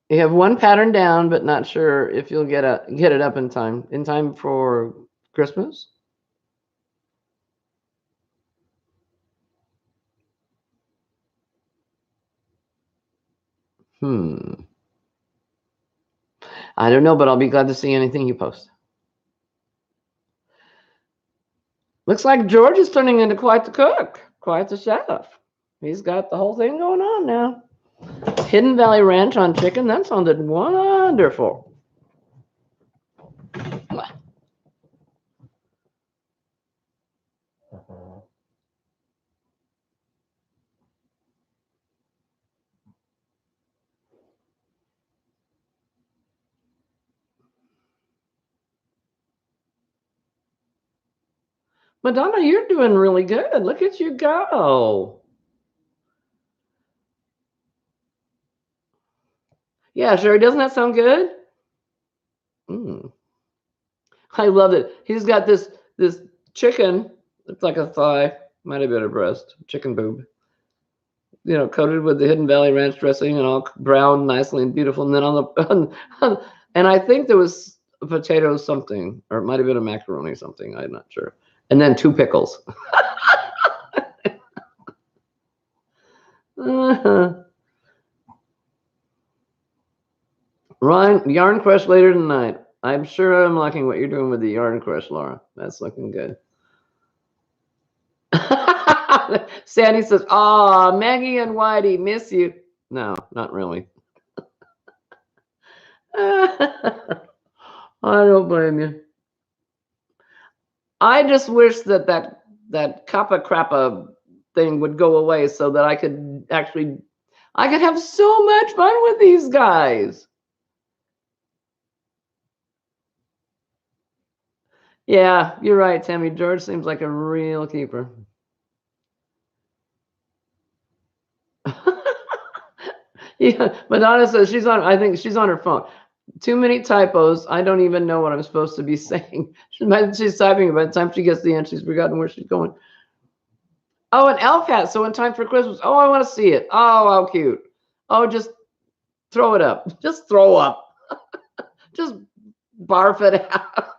You have one pattern down, but not sure if you'll get it up in time. In time for Christmas? I don't know, but I'll be glad to see anything you post. Looks like George is turning into quite the cook, quite the chef. He's got the whole thing going on now. Hidden Valley Ranch on chicken. That sounded wonderful. Madonna, you're doing really good. Look at you go. Yeah, Sherry, doesn't that sound good? I love it. He's got this chicken. It's like a thigh, might have been a breast, chicken boob. Coated with the Hidden Valley Ranch dressing and all brown nicely and beautiful. And then and I think there was a potato something, or it might have been a macaroni something. I'm not sure. And then 2 pickles. Ryan, yarn crush later tonight. I'm sure I'm liking what you're doing with the yarn crush, Laura. That's looking good. Sandy says, "Aw, Maggie and Whitey, miss you." No, not really. I don't blame you. I just wish that kappa crappa thing would go away so that I could have so much fun with these guys. Yeah, you're right, Tammy. George seems like a real keeper. Yeah, Madonna says I think she's on her phone. Too many typos. I don't even know what I'm supposed to be saying. She's typing. By the time she gets the end, she's forgotten where she's going. Oh, an elf hat. So in time for Christmas. Oh, I want to see it. Oh, how cute. Oh, just throw it up. Just throw up. Just barf it out.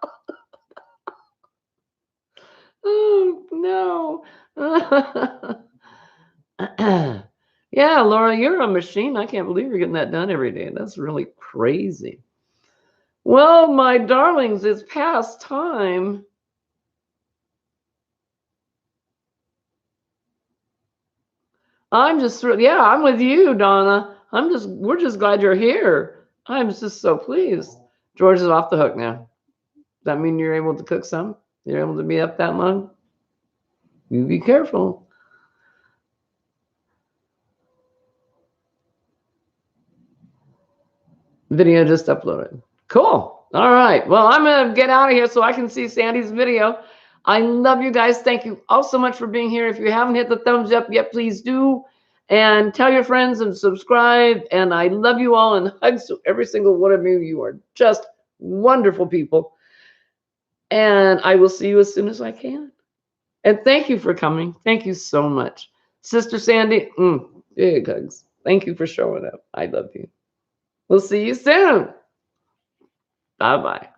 Oh, no. Yeah, Laura, you're a machine. I can't believe you're getting that done every day. That's really crazy. Well, my darlings, it's past time. I'm just, yeah, I'm with you, Donna. We're just glad you're here. I'm just so pleased. George is off the hook now. Does that mean you're able to cook some? You're able to be up that long? You be careful. Video just uploaded. Cool. All right. Well, I'm going to get out of here so I can see Sandy's video. I love you guys. Thank you all so much for being here. If you haven't hit the thumbs up yet, please do. And tell your friends and subscribe. And I love you all, and hugs to every single one of you. You are just wonderful people. And I will see you as soon as I can. And thank you for coming. Thank you so much. Sister Sandy, big hugs. Thank you for showing up. I love you. We'll see you soon. Bye-bye.